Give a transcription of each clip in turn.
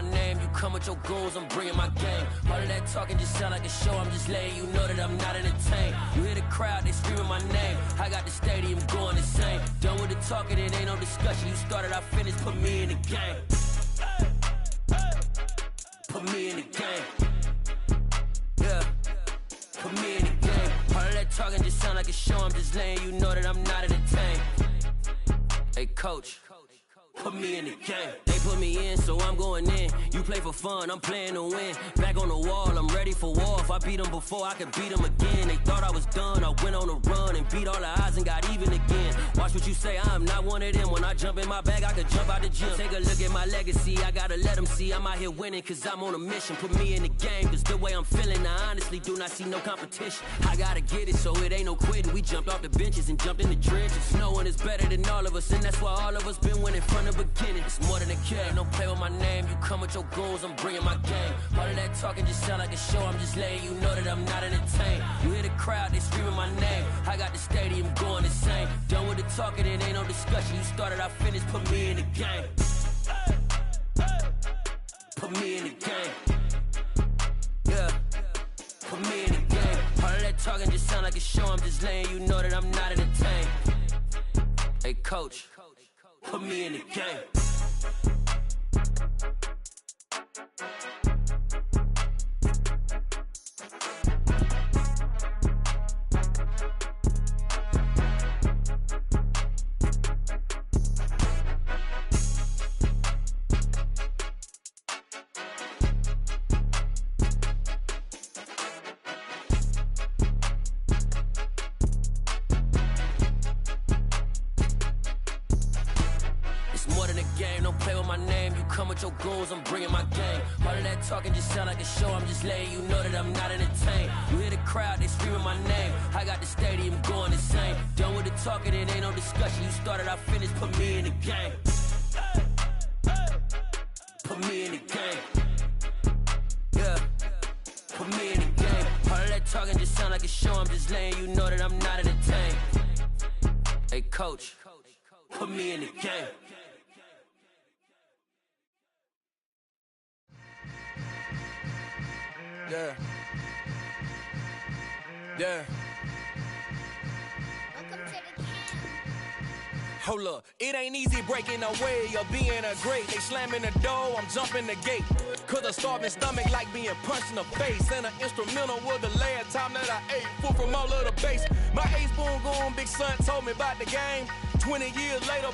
my name, you come with your goons, I'm bringing my game. All of that talking just sound like a show, I'm just letting you know that I'm not entertained. You hear the crowd, they screaming my name, I got the stadium going insane. Done with the talking, it ain't no discussion, you started, I finished, put me in the game. Put me in the game. Yeah, put me in the game. All of that talking just sound like a show, I'm just letting you know that I'm not entertained. Hey coach, put me in the game. They put me in, so I'm going in. You play for fun, I'm playing to win. Back on the wall, I'm ready for war. If I beat them before, I could beat them again. They thought I was done, I went on a run and beat all the odds and got even again. Watch what you say, I'm not one of them. When I jump in my bag, I could jump out the gym. Take a look at my legacy, I gotta let them see I'm out here winning, cause I'm on a mission. Put me in the game, cause the way I'm feeling, I honestly do not see no competition. I gotta get it, so it ain't no quitting. We jumped off the benches and jumped in the trenches. No one is better than all of us, and that's why all of us been winning from the beginning. It's more than a game, don't play with my name. You come with your goons, I'm bringing my game. All of that talking just sound like a show, I'm just letting you know that I'm not entertained. You hear the crowd, they screaming my name, I got the stadium going insane. Done with the talking, it ain't no discussion, you started, I finished, put me in the game. Put me in the game. Yeah, put me in the game. All of that talking just sound like a show, I'm just letting you know that I'm not entertained. Hey coach, put me in the game. Your goons, I'm bringing my game. All of that talking just sound like a show, I'm just letting you know that I'm not entertained. You hear the crowd, they screaming my name, I got the stadium going insane. Done with the talking, it ain't no discussion, you started, I finished, put me in the game. Put me in the game. Yeah, put me in the game. All of that talking just sound like a show, I'm just letting you know that I'm not entertained. Hey coach, put me in the game. Yeah. Yeah. Hold up, it ain't easy breaking away or being a great. They slamming the door, I'm jumping the gate. Cause a starving stomach like being punched in the face. And an instrumental was the last time that I ate food from all of the base. My ace boom goon, big son told me about the game. 20 years later,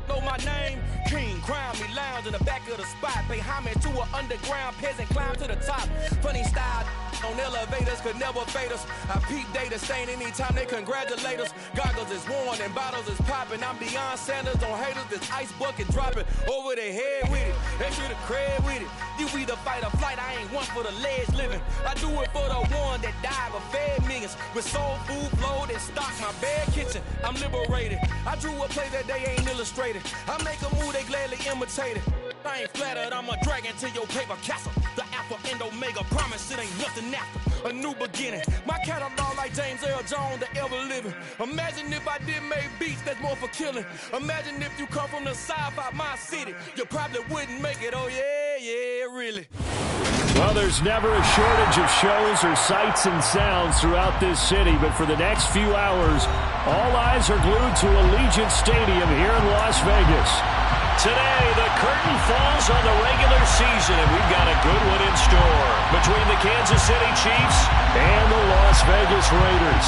know my name. King, crown me, lounge in the back of the spot. Pay homage to an underground peasant, climb to the top. Funny style on elevators could never fade us. I peep data stain anytime they congratulate us. Goggles is worn and bottles is popping. I'm Deion Sanders on haters, this ice bucket dropping over their head with it. They should have cred with it. You either fight or flight, I ain't one for the ledge living. I do it for the one that died but fed millions. With soul food flow that stocked my bad kitchen. I'm liberated. I drew a play that they ain't illustrated. I make a move, they gladly imitate it. I ain't flattered, I'm a dragon to your paper castle. The Alpha and Omega, promise it ain't nothing after. A new beginning. My catalog like James Earl Jones, the ever living. Imagine if I did make beats that's more for killing. Imagine if you come from the south out my city. You probably wouldn't make it, oh yeah, really. Well, there's never a shortage of shows or sights and sounds throughout this city, but for the next few hours, all eyes are glued to Allegiant Stadium here in Las Vegas. Today, the curtain falls on the regular season, and we've got a good one in store between the Kansas City Chiefs and the Las Vegas Raiders.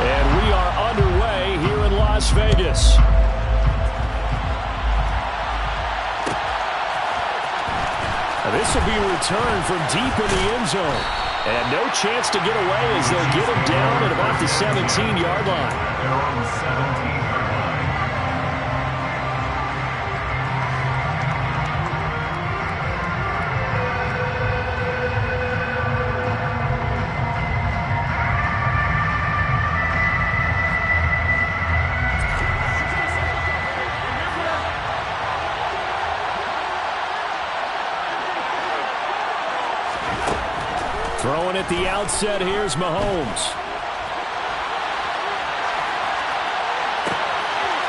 And we are underway here in Las Vegas. This will be a return from deep in the end zone. And no chance to get away as they'll get him down at about the 17-yard line. They're on the 17. Throwing at the outset. Here's Mahomes.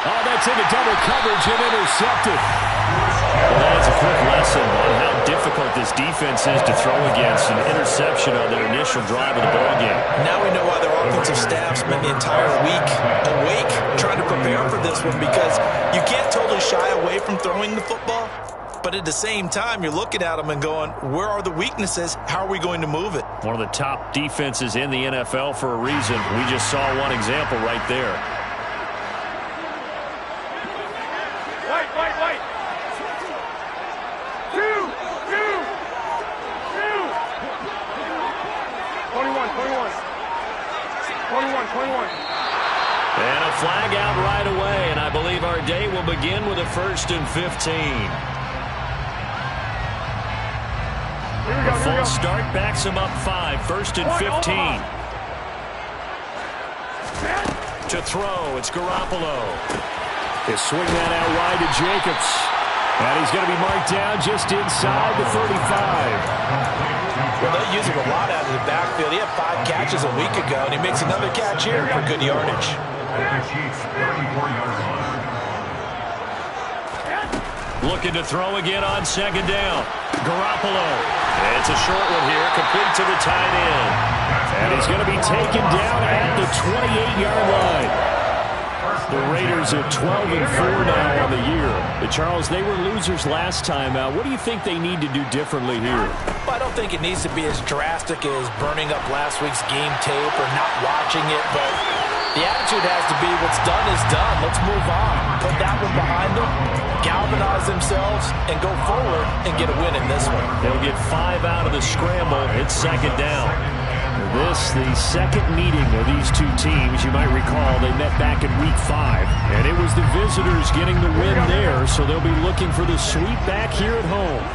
Oh, that's into double coverage and intercepted. Well, that's a quick lesson on how difficult this defense is to throw against. An interception on their initial drive of the ballgame. Now we know why their offensive staff spent the entire week awake trying to prepare for this one, because you can't totally shy away from throwing the football, but at the same time, you're looking at them and going, where are the weaknesses? How are we going to move it? One of the top defenses in the NFL for a reason. We just saw one example right there. Wait. 21. And a flag out right away, and I believe our day will begin with a 1st and 15. The false start backs him up 5, 1st and 15. To throw, it's Garoppolo. They swing that out wide to Jacobs. And he's going to be marked down just inside the 35. Well, they'll use him a lot out of the backfield. He had 5 catches a week ago, and he makes another catch here for good yardage. Looking to throw again on 2nd down. Garoppolo. It's a short one here, complete to the tight end. And he's going to be taken down at the 28-yard line. The Raiders at 12-4 now on the year. Charles, they were losers last time out. What do you think they need to do differently here? Well, I don't think it needs to be as drastic as burning up last week's game tape or not watching it, but the attitude has to be what's done is done. Let's move on. Put that one behind them, galvanize themselves, and go forward and get a win in this one. They'll get 5 out of the scramble. It's 2nd down. This, the second meeting of these two teams. You might recall they met back in Week 5, and it was the visitors getting the win there, so they'll be looking for the sweep back here at home.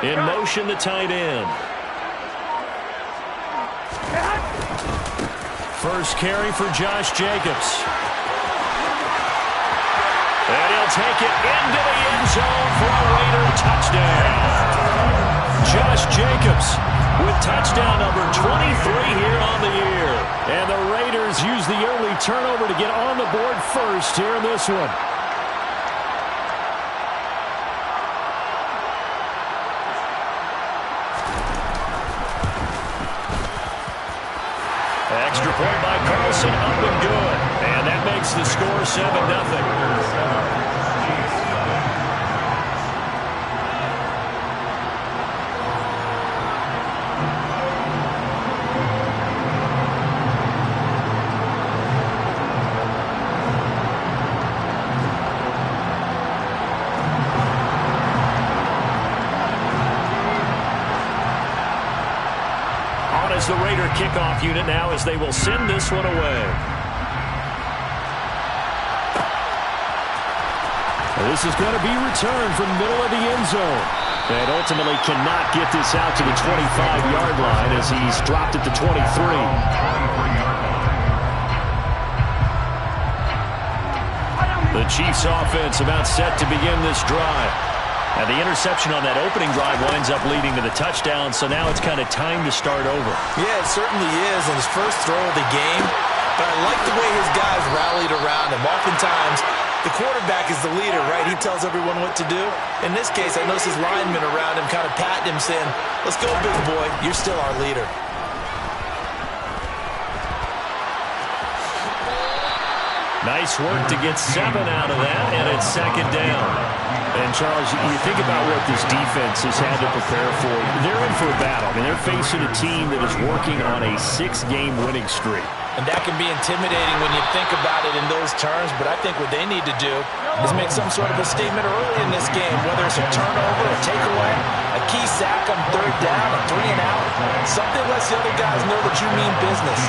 In motion, the tight end. First carry for Josh Jacobs. And he'll take it into the end zone for a Raider touchdown. Josh Jacobs with touchdown number 23 here on the year. And the Raiders use the early turnover to get on the board first here in this one. Extra point by Carlson, up and good. And that makes the score 7-0. As the Raider kickoff unit now, as they will send this one away. This is going to be returned from the middle of the end zone. And ultimately cannot get this out to the 25-yard line as he's dropped at the 23. The Chiefs offense about set to begin this drive. And the interception on that opening drive winds up leading to the touchdown, so now it's kind of time to start over. Yeah, it certainly is in his first throw of the game, but I like the way his guys rallied around him. Oftentimes, the quarterback is the leader, right? He tells everyone what to do. In this case, I noticed his linemen around him kind of patting him, saying, let's go, big boy. You're still our leader. Nice work to get 7 out of that, and it's 2nd down. And, Charles, you think about what this defense has had to prepare for. They're in for a battle. I mean, they're facing a team that is working on a 6-game winning streak. And that can be intimidating when you think about it in those terms, but I think what they need to do is make some sort of a statement early in this game, whether it's a turnover, a takeaway, a key sack on 3rd down, a 3-and-out. Something lets the other guys know that you mean business.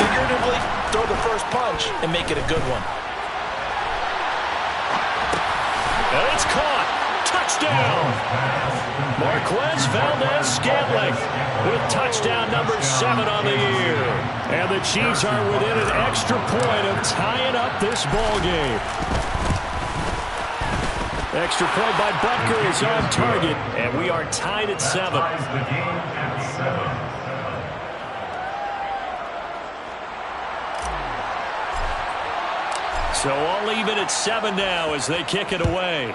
Figuratively, throw the first punch and make it a good one. And it's caught. Touchdown. Marquez Valdez-Scantling with touchdown number 7 on the year. And the Chiefs are within an extra point of tying up this ball game. Extra point by Butker is on target, and we are tied at 7. So all even at 7 now as they kick it away.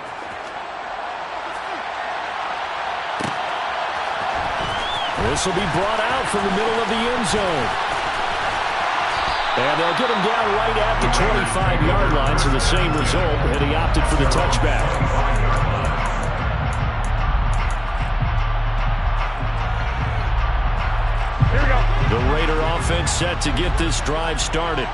This will be brought out from the middle of the end zone. And they'll get him down right at the 25-yard line, so the same result, and he opted for the touchback. Here we go. The Raider offense set to get this drive started.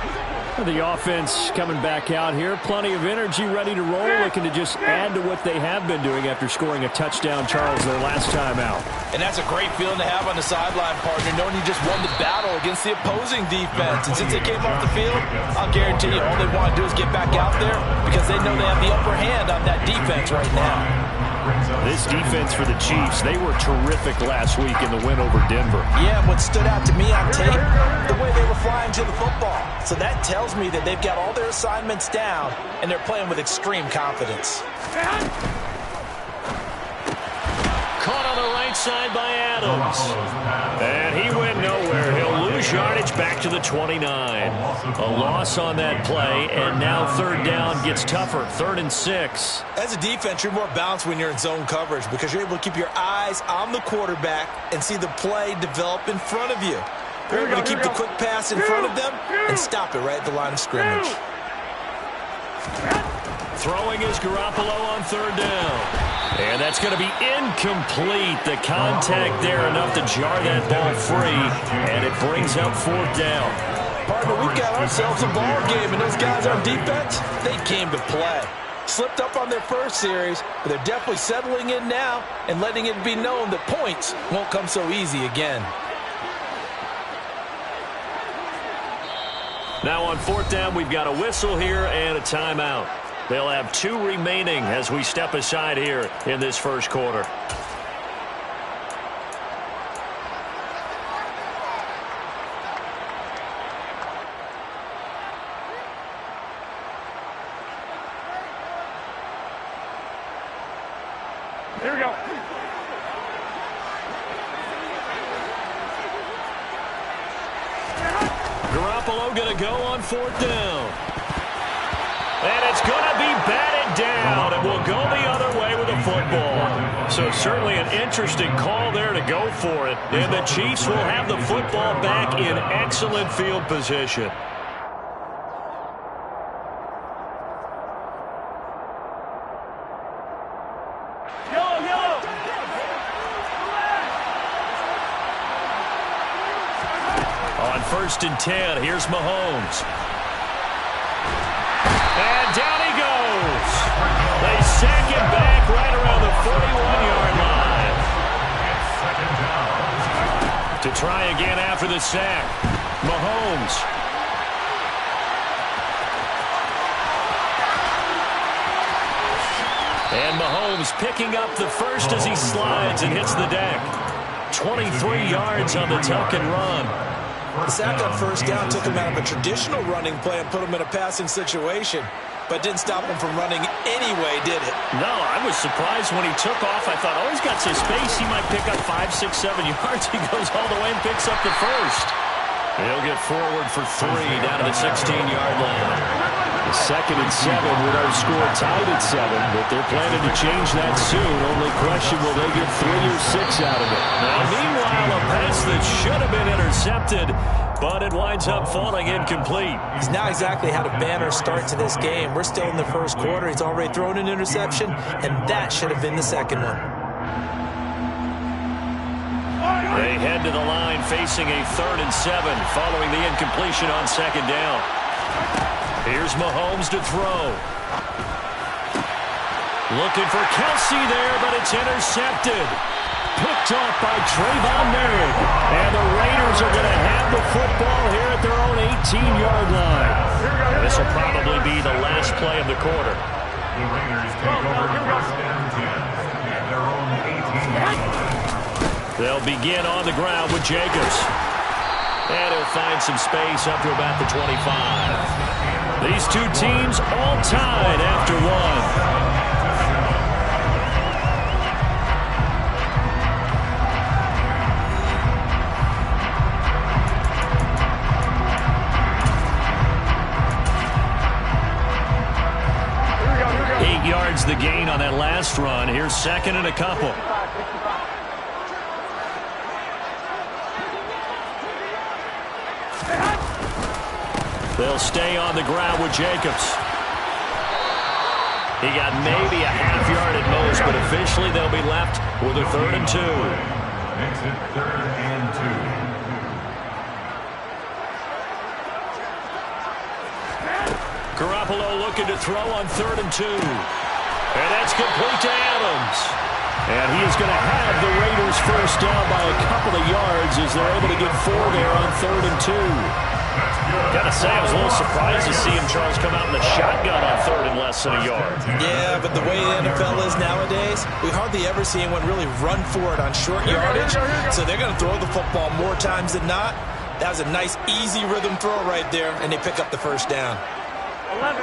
The offense coming back out here. Plenty of energy, ready to roll, looking to just add to what they have been doing after scoring a touchdown, Charles, their last time out. And that's a great feeling to have on the sideline, partner, knowing you just won the battle against the opposing defense. And since they came off the field, I'll guarantee you all they want to do is get back out there because they know they have the upper hand on that defense right now. This defense for the Chiefs, they were terrific last week in the win over Denver. Yeah, and what stood out to me on tape, the way they were flying to the football. So that tells me that they've got all their assignments down, and they're playing with extreme confidence. Caught on the right side by Adams. And he went nowhere. He'll lose yardage back to the 29. A loss on that play, and now third down gets tougher. 3rd and 6. As a defense, you're more balanced when you're in zone coverage because you're able to keep your eyes on the quarterback and see the play develop in front of you. You're able to keep the quick pass in front of them and stop it right at the line of scrimmage. Throwing is Garoppolo on 3rd down. And that's going to be incomplete. The contact there enough to jar that ball free, and it brings up 4th down. Partner, we've got ourselves a ball game, and those guys on defense, they came to play. Slipped up on their first series, but they're definitely settling in now and letting it be known that points won't come so easy again. Now on 4th down, we've got a whistle here and a timeout. They'll have 2 remaining as we step aside here in this first quarter. Here we go. Garoppolo going to go on 4th down. And it's going to be batted down, and we'll go the other way with the football. So certainly an interesting call there to go for it. And the Chiefs will have the football back in excellent field position. On 1st and 10, here's Mahomes. And down he goes. They sack him back right around the 41-yard line. To try again after the sack, Mahomes. And Mahomes picking up the first as he slides and hits the deck. 23 yards on the tuck and run. The sack on 1st down took him out of a traditional running play and put him in a passing situation, but didn't stop him from running anyway, did it? No, I was surprised when he took off. I thought, oh, he's got some space. He might pick up 5, 6, 7 yards. He goes all the way and picks up the first. He'll get forward for 3 down to the 16-yard line. The 2nd and 7 with our score tied at 7, but they're planning to change that soon. Only question, will they get 3 or 6 out of it? Now, meanwhile, a pass that should have been intercepted, but it winds up falling incomplete. He's not exactly had a banner start to this game. We're still in the first quarter. He's already thrown an interception, and that should have been the second one. They head to the line facing a 3rd and 7 following the incompletion on 2nd down. Here's Mahomes to throw. Looking for Kelsey there, but it's intercepted. Picked off by Trayvon Merritt. And the Raiders are going to have the football here at their own 18-yard line. And this will probably be the last play of the quarter. The Raiders take over 1st and 10 at their own 18-yard line. They'll begin on the ground with Jacobs. And he'll find some space up to about the 25. These two teams all tied after one. Yards the gain on that last run. Here's second and a couple. They'll stay on the ground with Jacobs. He got maybe a half yard at most, but officially they'll be left with a 3rd and 2. Makes it 3rd and 2. Garoppolo looking to throw on 3rd and 2. And that's complete to Adams. And he is going to have the Raiders first down by a couple of yards as they're able to get 4 there on 3rd and 2. Gotta say, I was a little surprised to see him, Charles, come out in the shotgun on 3rd and less than a yard. Yeah, but the way the NFL is nowadays, we hardly ever see anyone really run for it on short yardage. So they're going to throw the football more times than not. That was a nice, easy rhythm throw right there, and they pick up the first down. 11.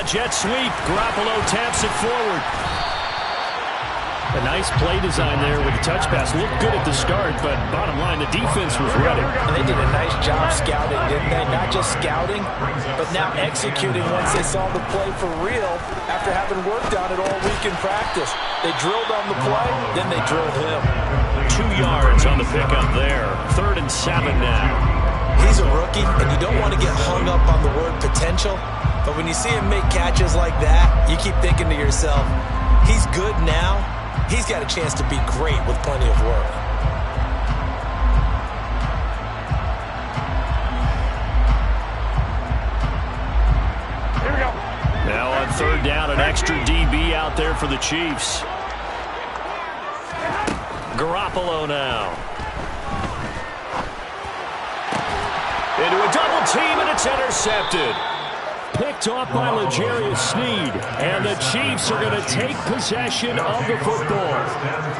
Jet sweep. Garoppolo taps it forward. A nice play design there with the touch pass. Looked good at the start, but bottom line, the defense was ready. And they did a nice job scouting, didn't they? Not just scouting, but now executing once they saw the play for real after having worked on it all week in practice. They drilled on the play, then they drilled him. 2 yards on the pickup there. 3rd and 7 now. He's a rookie, and you don't want to get hung up on the word potential, but when you see him make catches like that, you keep thinking to yourself, he's good now. He's got a chance to be great with plenty of work. Here we go. Now on 3rd down, an extra DB out there for the Chiefs. Garoppolo now. Into a double team, and it's intercepted. Picked off by L'Jarius Sneed, and the Chiefs are going to take possession of the football.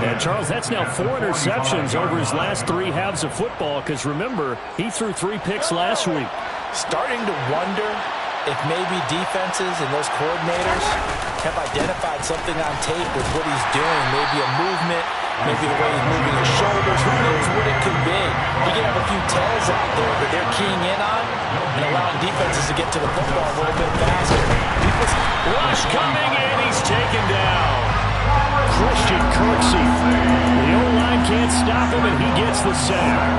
And, Charles, that's now 4 interceptions over his last 3 halves of football, because, remember, he threw 3 picks last week. Starting to wonder if maybe defenses and those coordinators have identified something on tape with what he's doing, maybe a movement, maybe the way he's moving his shoulders. Who knows what it could be? You can have a few tells out there that they're keying in on and allowing defenses to get to the football a little bit faster. Rush coming, and he's taken down. Christian Kirksey. The O-line can't stop him, and he gets the sack.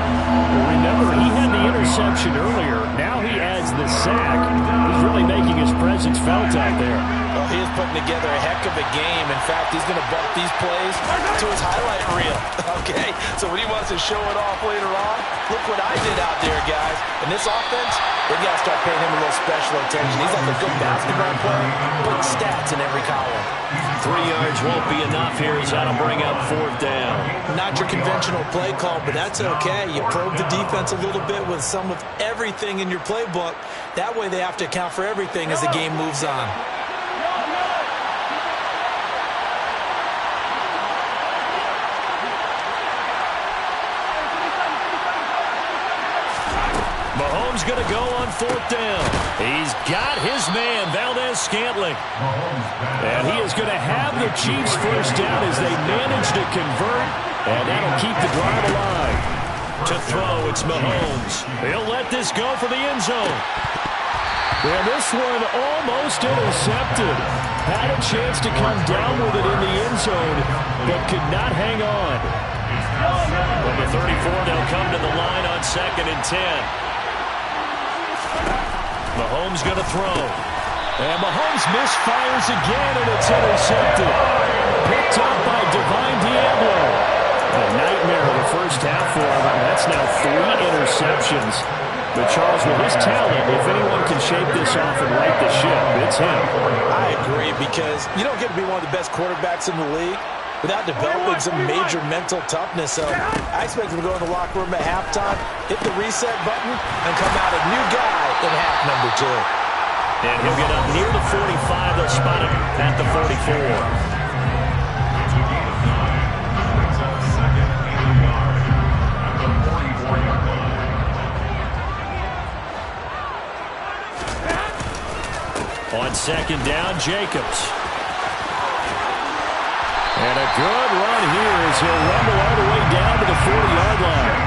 Remember, he had the interception earlier. Now he adds the sack. He's really making his presence felt out there. Well, he is putting together a heck of a game. In fact, he's going to bump these plays to his highlight reel. Okay, so when he wants to show it off later on, look what I did out there, guys. In this offense, they got to start paying him a little special attention. He's like a good basketball player, putting stats in every column. 3 yards won't be enough here as that'll bring up 4th down. Not your conventional play call, but that's okay. You probe the defense a little bit with some of everything in your playbook. That way they have to account for everything as the game moves on. Mahomes going to go on 4th down. He's got his man, Valdez-Scantling. And he is going to have the Chiefs first down as they manage to convert, and that'll keep the drive alive. To throw, it's Mahomes. He'll let this go for the end zone. And this one almost intercepted. Had a chance to come down with it in the end zone, but could not hang on. From the 34, they'll come to the line on 2nd and 10. Mahomes going to throw. And Mahomes misfires again, and it's intercepted. Picked up by Divine Diablo. A nightmare of the first half for him, and that's now 3 interceptions. But Charles, with his talent, if anyone can shake this off and right the ship, it's him. I agree, because you don't get to be one of the best quarterbacks in the league without developing some major mental toughness. So I expect him to go in the locker room at halftime, hit the reset button, and come out a new guy in half number 2. And he'll get up near the 45. They'll spot him at the 44. On second down, Jacobs. And a good run here as he'll rumble all the way down to the 40-yard line.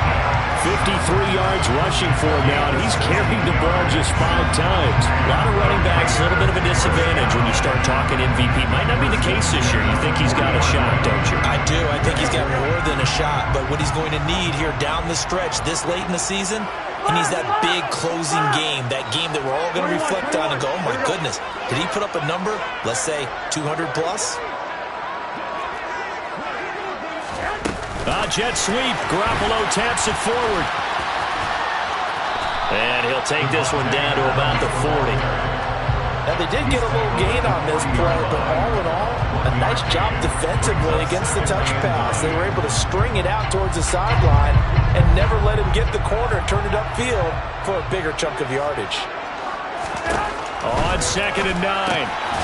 53 yards rushing for him now, and he's carried the ball just 5 times. A lot of running backs, a little bit of a disadvantage when you start talking MVP. Might not be the case this year. You think he's got a shot, don't you? I do. I think he's got more than a shot, but what he's going to need here down the stretch this late in the season, he needs that big closing game, that game that we're all going to reflect on and go, oh my goodness, did he put up a number, let's say 200 plus? Jet sweep. Garoppolo taps it forward. And he'll take this one down to about the 40. Now, they did get a little gain on this play, but all in all, a nice job defensively against the touch pass. They were able to string it out towards the sideline and never let him get the corner and turn it upfield for a bigger chunk of yardage. On second and 9,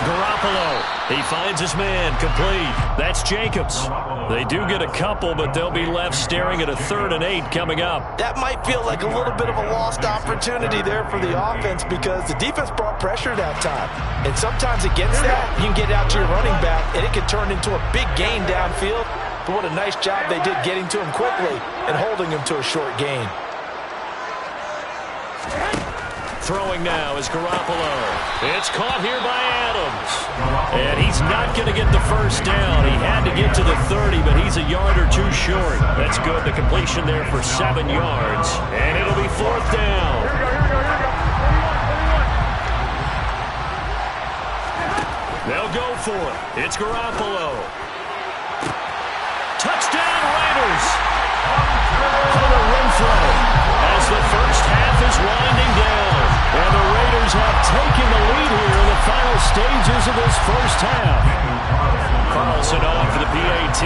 Garoppolo. He finds his man, complete. That's Jacobs. They do get a couple, but they'll be left staring at a 3rd and 8 coming up. That might feel like a little bit of a lost opportunity there for the offense because the defense brought pressure that time. And sometimes against that, you can get out to your running back, and it can turn into a big gain downfield. But what a nice job they did getting to him quickly and holding him to a short gain. Throwing now is Garoppolo. It's caught here by Adams. And he's not going to get the first down. He had to get to the 30, but he's a yard or 2 short. That's good. The completion there for 7 yards. And it'll be 4th down. They'll go for it. It's Garoppolo. Touchdown, Raiders. Hunter Renfrow as the first half is winding down. And the Raiders have taken the lead here in the final stages of this first half. Carlson on for the PAT.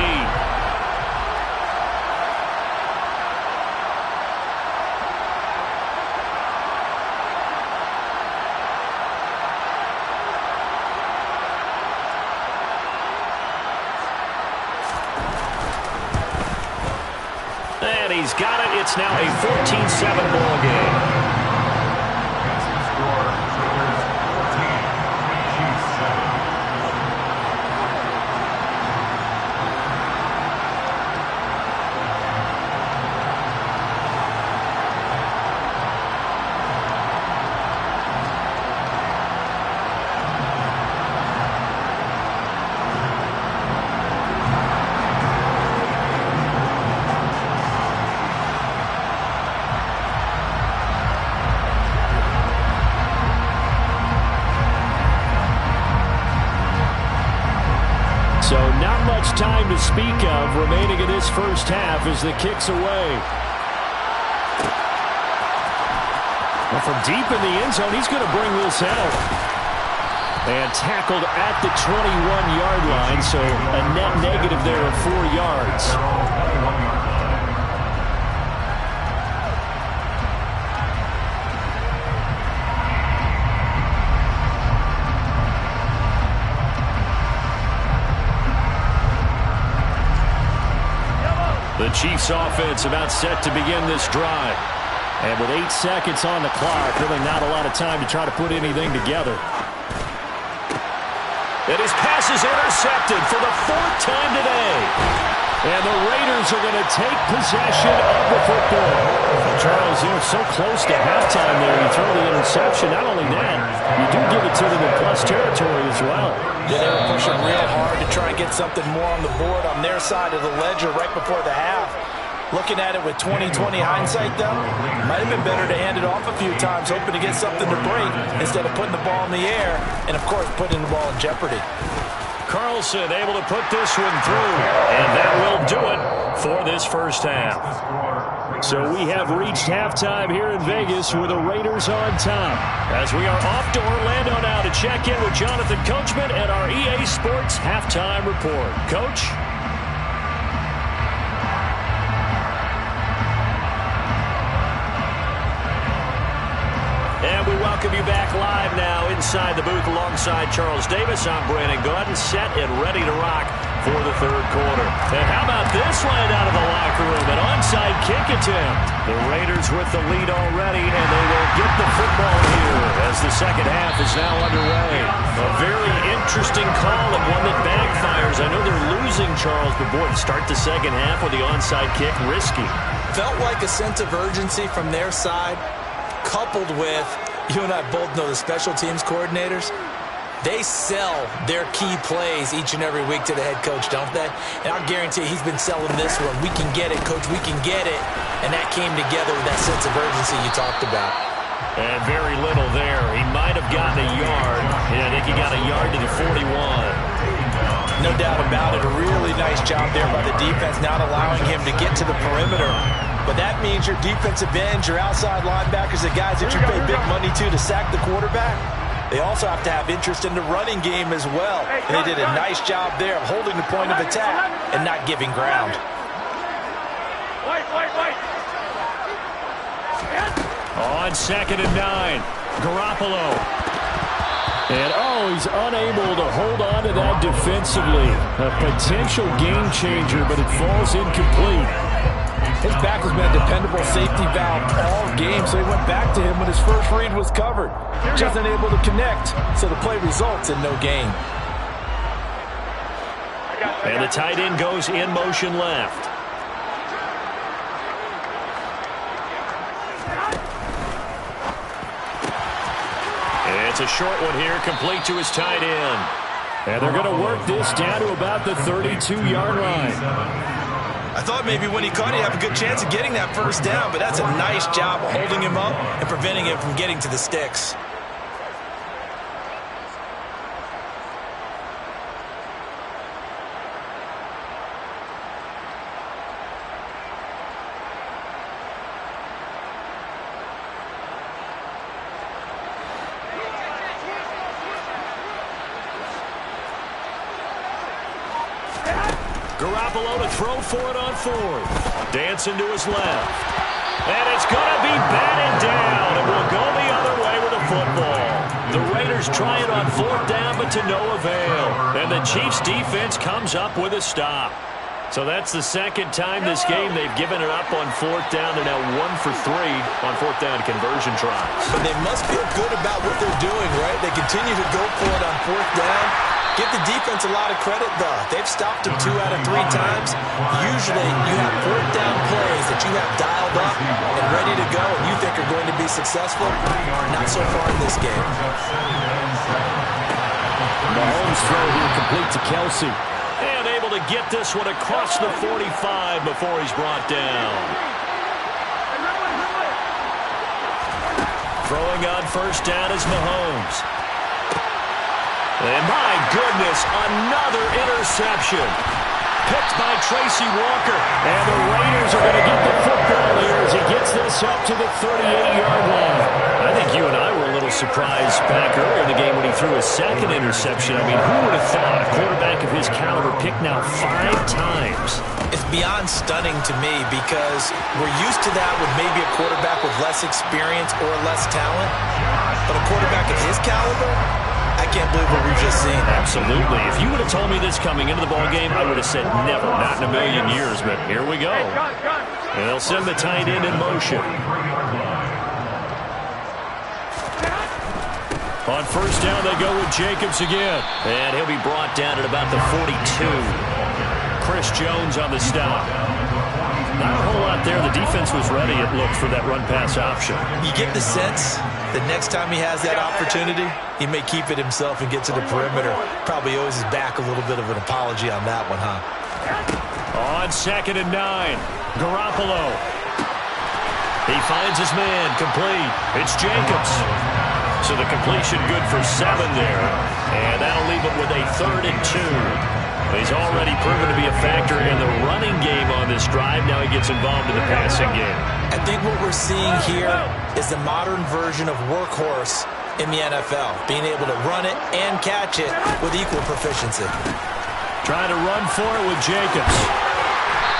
And he's got it. It's now a 14-7 ball game. So not much time to speak of remaining in this first half as the kick's away. Well, from deep in the end zone, he's going to bring this out. And tackled at the 21-yard line, so a net negative there of 4 yards. The Chiefs offense about set to begin this drive. And with 8 seconds on the clock, really not a lot of time to try to put anything together. And his pass is intercepted for the 4th time today. And the Raiders are going to take possession of the football. Charles, you were so close to halftime there. You throw the interception. Not only that, you do give it to them in plus territory as well. Yeah, they were pushing real hard to try and get something more on the board on their side of the ledger right before the half. Looking at it with 20/20 hindsight, though, might have been better to hand it off a few times, hoping to get something to break instead of putting the ball in the air and, of course, putting the ball in jeopardy. Carlson able to put this one through, and that will do it for this first half. So we have reached halftime here in Vegas with the Raiders on top. As we are off to Orlando now to check in with Jonathan Coachman at our EA Sports Halftime Report. Coach? And we welcome you back live now inside the booth alongside Charles Davis. I'm Brandon Gordon, set and ready to rock for the third quarter. And how about this line out of the locker room? An onside kick attempt. The Raiders with the lead already, and they will get the football here as the second half is now underway. A very interesting call and one that backfires. I know they're losing, Charles, but boy, to start the second half with the onside kick, risky. Felt like a sense of urgency from their side, coupled with, you and I both know the special teams coordinators, they sell their key plays each and every week to the head coach, don't they? And I guarantee he's been selling this one. We can get it, coach, we can get it. And that came together with that sense of urgency you talked about. And very little there. He might have gotten a yard. Yeah, I think he got a yard to the 41. No doubt about it. A really nice job there by the defense, not allowing him to get to the perimeter. But that means your defensive ends, your outside linebackers, the guys that you pay big money to sack the quarterback, they also have to have interest in the running game as well. And they did a nice job there of holding the point of attack and not giving ground. Wait. On 2nd and 9, Garoppolo. And, he's unable to hold on to that defensively. A potential game changer, but it falls incomplete. His back has been a dependable safety valve all game, so he went back to him when his first read was covered. Just unable to connect, so the play results in no gain. And the tight end goes in motion left. It's a short one here, complete to his tight end. And they're going to work this down to about the 32-yard line. I thought maybe when he caught, he'd have a good chance of getting that first down, but that's a nice job of holding him up and preventing him from getting to the sticks. Garoppolo to throw for it on 4th. Dancing to his left. And it's going to be batted down. And will go the other way with the football. The Raiders try it on 4th down, but to no avail. And the Chiefs defense comes up with a stop. So that's the second time this game they've given it up on 4th down. They're now 1 for 3 on 4th down conversion tries. But they must feel good about what they're doing, right? They continue to go for it on 4th down. Give the defense a lot of credit, though. They've stopped him 2 out of 3 times. Usually, you have 4th down plays that you have dialed up and ready to go, and you think are going to be successful. Not so far in this game. Mahomes throw here complete to Kelsey. And able to get this one across the 45 before he's brought down. Throwing on 1st down is Mahomes. And my goodness, another interception. Picked by Tracy Walker. And the Raiders are going to get the football here as he gets this up to the 38-yard line. I think you and I were a little surprised back earlier in the game when he threw his second interception. I mean, who would have thought a quarterback of his caliber picked now 5 times? It's beyond stunning to me because we're used to that with maybe a quarterback with less experience or less talent. But a quarterback of his caliber, I can't believe what we've just seen. Absolutely. If you would have told me this coming into the ballgame, I would have said never, not in a million years, but here we go. And they'll send the tight end in motion. On 1st down, they go with Jacobs again. And he'll be brought down at about the 42. Chris Jones on the stop. Not a whole lot there. The defense was ready, it looked, for that run-pass option. You get the sense that next time he has that opportunity, he may keep it himself and get to the perimeter. Probably owes his back a little bit of an apology on that one, huh? On 2nd and 9, Garoppolo. He finds his man, complete. It's Jacobs. So the completion good for 7 there. And that'll leave it with a 3rd and 2. He's already proven to be a factor in the running game on this drive. Now he gets involved in the passing game. I think what we're seeing here is the modern version of workhorse in the NFL, being able to run it and catch it with equal proficiency. Trying to run for it with Jacobs.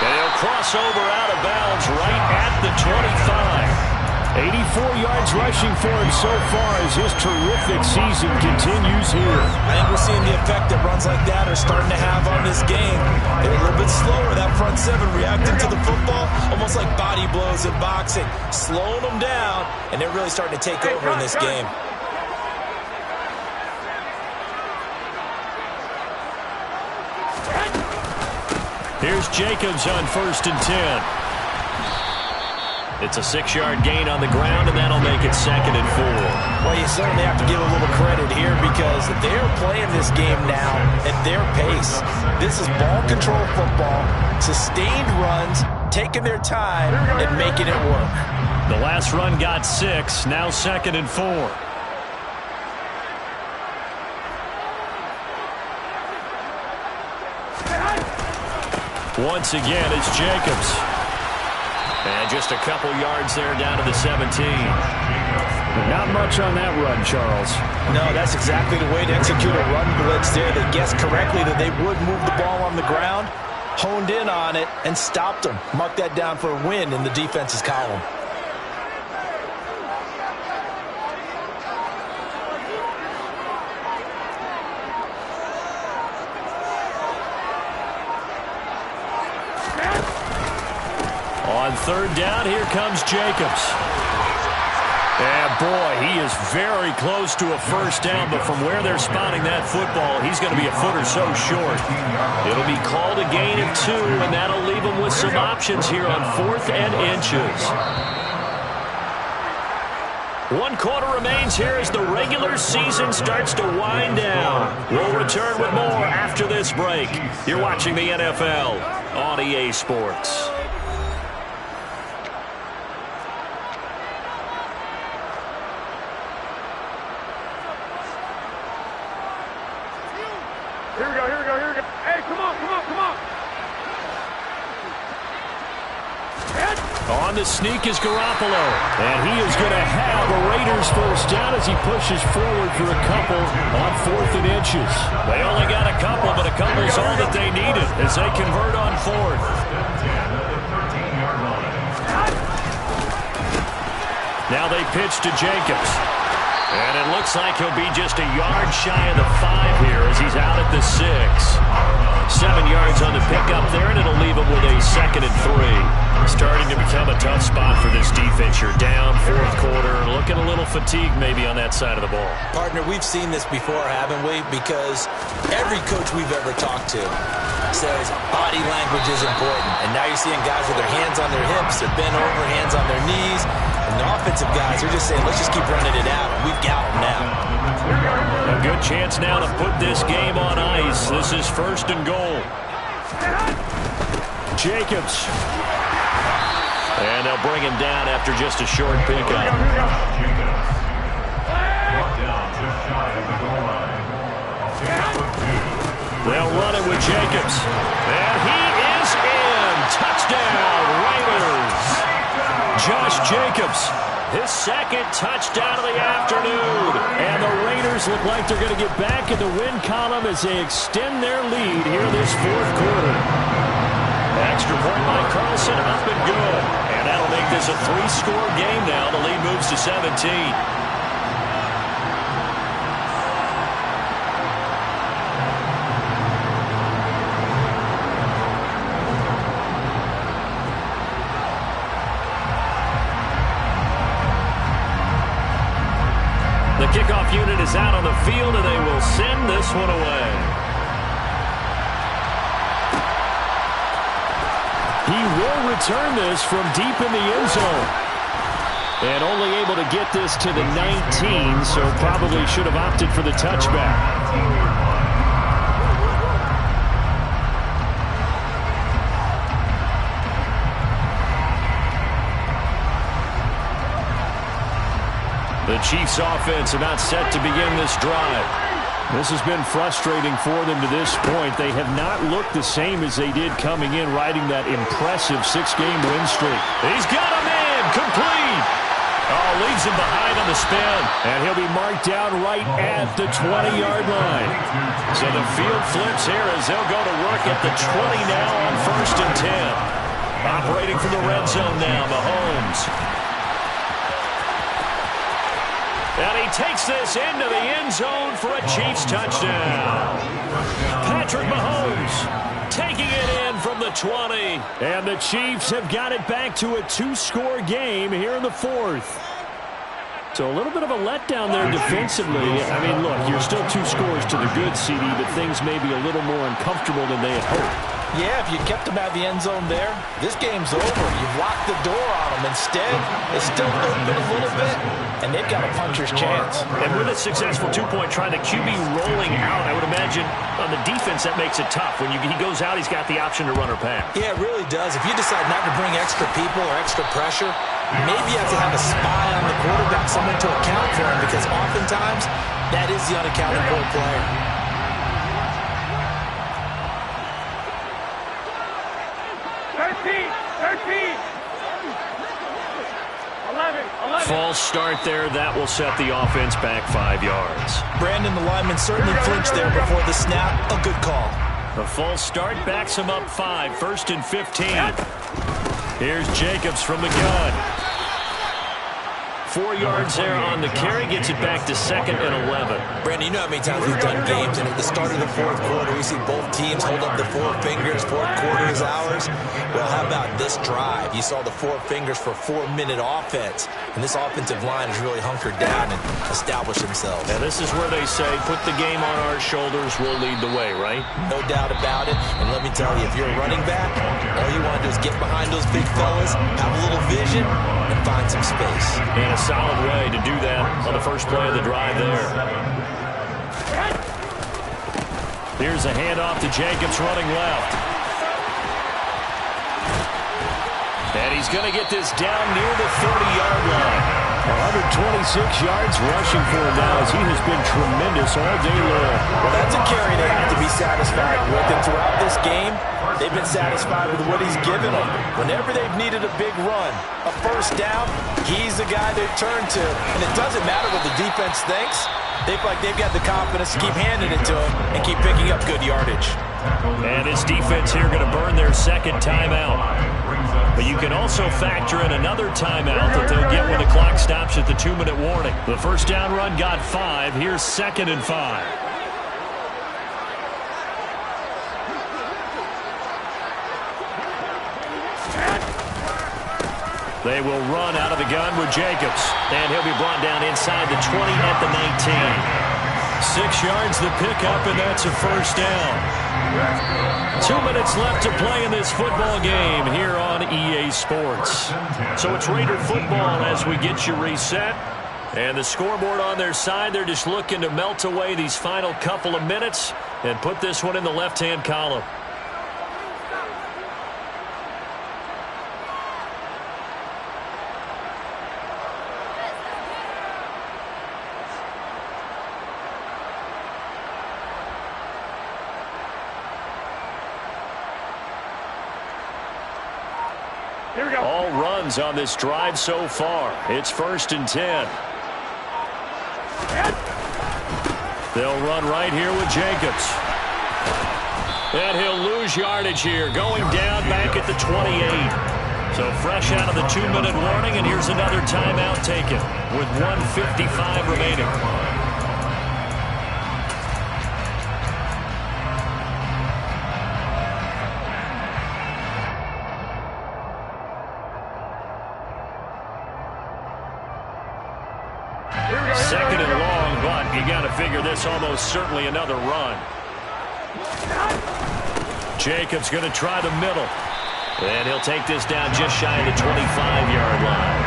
And he'll cross over out of bounds right at the 25. 84 yards rushing for him so far as his terrific season continues here. I think we're seeing the effect that runs like that are starting to have on this game. They're a little bit slower, that front seven, reacting to the football, almost like body blows in boxing, slowing them down, and they're really starting to take over in this game. Here's Jacobs on 1st and 10. It's a 6-yard gain on the ground, and that'll make it 2nd and 4. Well, you certainly have to give a little credit here because they're playing this game now at their pace. This is ball control football, sustained runs, taking their time, and making it work. The last run got 6, now 2nd and 4. Once again, it's Jacobs. And just a couple yards there down to the 17. Not much on that run, Charles. No, that's exactly the way to execute a run blitz there. They guessed correctly that they would move the ball on the ground, honed in on it, and stopped them. Mark that down for a win in the defense's column. On 3rd down, here comes Jacobs. And boy, he is very close to a 1st down, but from where they're spotting that football, he's going to be a foot or so short. It'll be called a gain of 2, and that'll leave him with some options here on 4th and inches. 1 quarter remains here as the regular season starts to wind down. We'll return with more after this break. You're watching the NFL on EA Sports. Here we go. Hey, come on. On the sneak is Garoppolo. And he is going to have a Raiders 1st down as he pushes forward for a couple on 4th and inches. They only got a couple, but a couple is all that they needed as they convert on 4th. Now they pitch to Jacobs. And it looks like he'll be just a yard shy of the 5 here as he's out at the 6. 7 yards on the pickup there, and it'll leave him with a 2nd and 3. Starting to become a tough spot for this defense. You're down 4th quarter, looking a little fatigued maybe on that side of the ball. Partner, we've seen this before, haven't we? Because every coach we've ever talked to says body language is important. And now you're seeing guys with their hands on their hips, they're bent over, hands on their knees. And the offensive guys are just saying, let's just keep running it out. We've got them now. A good chance now to put this game on ice. This is 1st and goal. Jacobs. And they'll bring him down after just a short pickup. They'll run it with Jacobs. And he is in. Touchdown, Raiders. Josh Jacobs, his 2nd touchdown of the afternoon. And the Raiders look like they're going to get back in the win column as they extend their lead here this 4th quarter. Extra point by Carlson, up and good. And that'll make this a 3-score game now. The lead moves to 17. The kickoff unit is out on the field, and they will send this one away. He will return this from deep in the end zone. And only able to get this to the 19, so probably should have opted for the touchback. The Chiefs offense about set to begin this drive. This has been frustrating for them to this point. They have not looked the same as they did coming in, riding that impressive 6-game win streak. He's got him in, complete. Oh, leaves him behind on the spin, and he'll be marked down right at the 20-yard line. So the field flips here as they'll go to work at the 20 now on 1st and 10. Operating from the red zone now, Mahomes. And he takes this into the end zone for a Chiefs touchdown. Patrick Mahomes taking it in from the 20. And the Chiefs have got it back to a 2-score game here in the fourth. So a little bit of a letdown there defensively. I mean, look, you're still 2 scores to the good, CD, but things may be a little more uncomfortable than they had hoped. Yeah, if you kept them out of the end zone there, this game's over. You've locked the door on them. Instead, it's still open a little bit, and they've got a puncher's chance. And with a successful 2-point try, the QB rolling out, I would imagine on the defense that makes it tough. When he goes out, he's got the option to run or pass. Yeah, it really does. If you decide not to bring extra people or extra pressure, maybe you have to have a spy on the quarterback, someone to account for him, because oftentimes that is the unaccounted for player. 11. False start there. That will set the offense back 5 yards. Brandon, the lineman certainly flinched there before the snap. A good call. A false start backs him up 5. 1st and 15. Here's Jacobs from the gun. 4 yards there on the carry. Gets it back to 2nd and 11. Brandon, you know how many times we've done games, and at the start of the fourth quarter, we see both teams hold up the 4 fingers. Fourth quarter is ours. Well, how about this drive? You saw the 4 fingers for 4-minute offense, and this offensive line has really hunkered down and established themselves. And this is where they say, put the game on our shoulders, we'll lead the way, right? No doubt about it. And let me tell you, if you're a running back, all you want to do is get behind those big fellas, have a little vision, and find some space. And a solid way to do that on the first play of the drive there. Here's a handoff to Jacobs running left. And he's going to get this down near the 30-yard line. 126 yards rushing for him now as he has been tremendous all day long. Well, that's a carry they have to be satisfied with. And throughout this game, they've been satisfied with what he's given them. Whenever they've needed a big run, a first down, he's the guy they turn to. And it doesn't matter what the defense thinks. They feel like they've got the confidence to keep handing it to him and keep picking up good yardage. And this defense here going to burn their 2nd timeout. But you can also factor in another timeout that they'll get when the clock stops at the 2-minute warning. The first down run got 5. Here's 2nd and 5. They will run out of the gun with Jacobs. And he'll be brought down inside the 20 at the 19. 6 yards the pickup, and that's a first down. 2 minutes left to play in this football game here on EA Sports. So it's Raider football as we get you reset. And the scoreboard on their side, they're just looking to melt away these final couple of minutes and put this one in the left-hand column. All runs on this drive so far. It's 1st and 10. They'll run right here with Jacobs. And he'll lose yardage here, going down back at the 28. So fresh out of the 2-minute warning, and here's another timeout taken with 1:55 remaining. Second and long, but you got to figure this almost certainly another run. Jacobs going to try the middle. And he'll take this down just shy of the 25-yard line.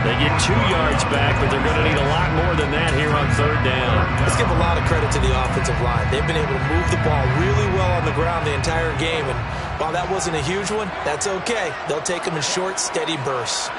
They get 2 yards back, but they're going to need a lot more than that here on 3rd down. Let's give a lot of credit to the offensive line. They've been able to move the ball really well on the ground the entire game. And while that wasn't a huge one, that's okay. They'll take them in short, steady bursts.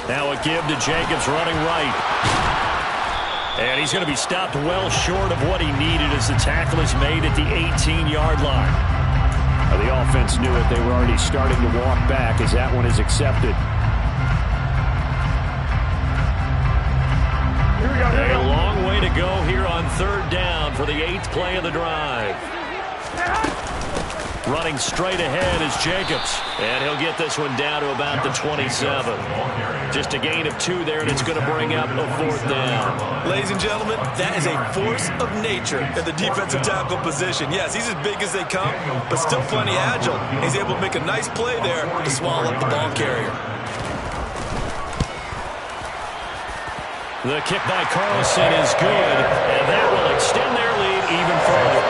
Now a give to Jacobs running right. And he's going to be stopped well short of what he needed as the tackle is made at the 18-yard line. Now the offense knew it. They were already starting to walk back as that one is accepted. Here we go. A long way to go here on 3rd down for the 8th play of the drive. Running straight ahead is Jacobs. And he'll get this one down to about the 27. Just a gain of 2 there, and it's going to bring up a 4th down. Ladies and gentlemen, that is a force of nature at the defensive tackle position. Yes, he's as big as they come, but still plenty agile. He's able to make a nice play there to swallow up the ball carrier. The kick by Carlson is good, and that will extend their lead even further.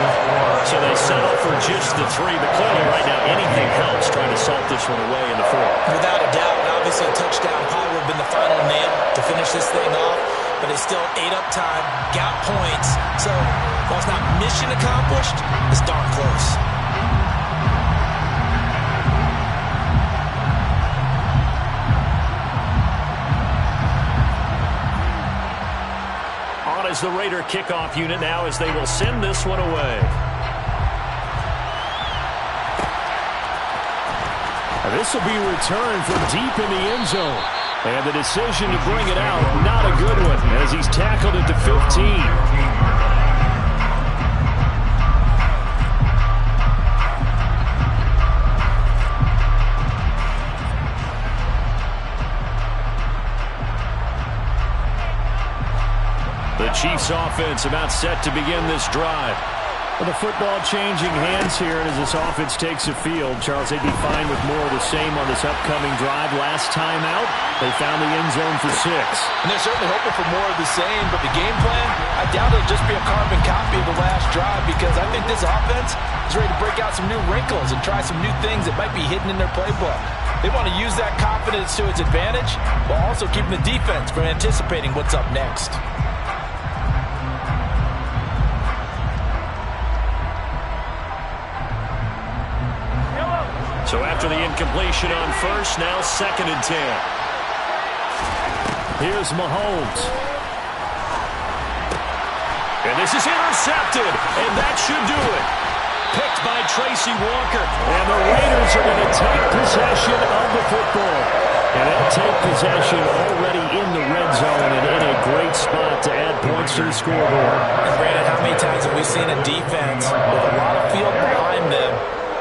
So they settle for just the 3, but clearly right now anything helps trying to salt this one away in the 4th. Without a doubt, obviously a touchdown probably would have been the final nail to finish this thing off, but it's still ate up time, got points. So while it's not mission accomplished, it's darn close. As the Raider kickoff unit now as they will send this one away. And this will be returned from deep in the end zone. And the decision to bring it out, not a good one, as he's tackled at the 15. The Chiefs offense about set to begin this drive. Well, the football changing hands here, and as this offense takes the field, Charles, they'd be fine with more of the same on this upcoming drive. Last time out, they found the end zone for 6. And they're certainly hoping for more of the same, but the game plan, I doubt it'll just be a carbon copy of the last drive, because I think this offense is ready to break out some new wrinkles and try some new things that might be hidden in their playbook. They want to use that confidence to its advantage, while also keeping the defense from anticipating what's up next. So after the incompletion on 1st, now 2nd and 10. Here's Mahomes. And this is intercepted, and that should do it. Picked by Tracy Walker, and the Raiders are going to take possession of the football. And they'll take possession already in the red zone and in a great spot to add points to the scoreboard. And Brandon, how many times have we seen a defense with a lot of field behind them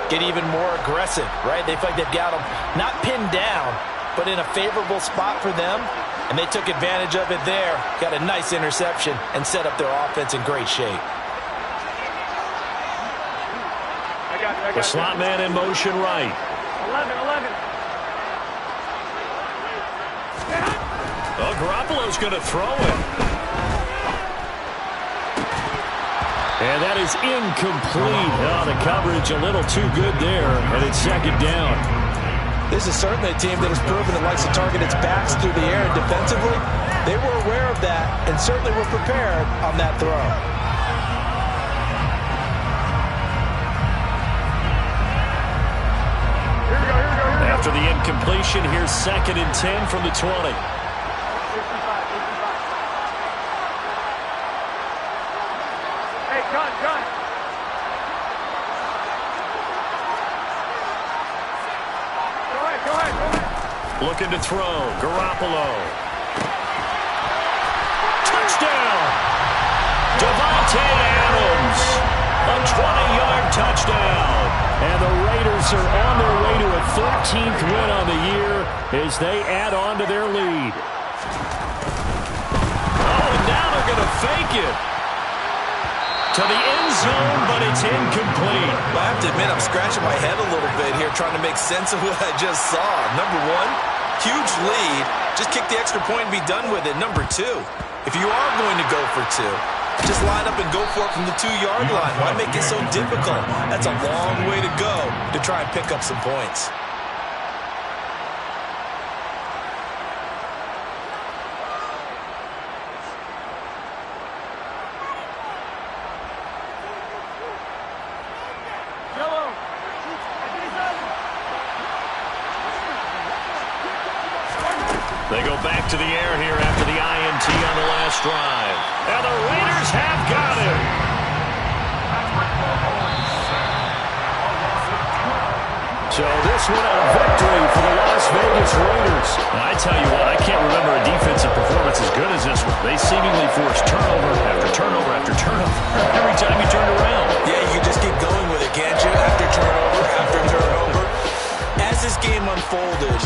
get even more aggressive, right? They feel like they've got them not pinned down, but in a favorable spot for them, and they took advantage of it there, got a nice interception, and set up their offense in great shape. The slot man in motion right. 11. Oh, Garoppolo's going to throw it. And that is incomplete. Oh, the coverage a little too good there, and it's 2nd down. This is certainly a team that has proven it likes to target its backs through the air, and defensively, they were aware of that and certainly were prepared on that throw. After the incompletion, here's 2nd and 10 from the 20. Gun. Go ahead. Looking to throw. Garoppolo. Touchdown! Devontae Adams. A 20-yard touchdown. And the Raiders are on their way to a 13th win on the year as they add on to their lead. Oh, and now they're going to fake it to the end zone, but it's incomplete. I have to admit, I'm scratching my head a little bit here trying to make sense of what I just saw. Number 1, huge lead. Just kick the extra point and be done with it. Number 2, if you are going to go for 2, just line up and go for it from the 2-yard line. Why make it so difficult? That's a long way to go to try and pick up some points. They go back to the air here after the INT on the last drive. And the Raiders have got it. So this one a victory for the Las Vegas Raiders. And I tell you what, I can't remember a defensive performance as good as this one. They seemingly forced turnover after turnover after turnover every time you turned around. Yeah, you can just keep going with it, can't you? After turnover after turnover. As this game unfolded,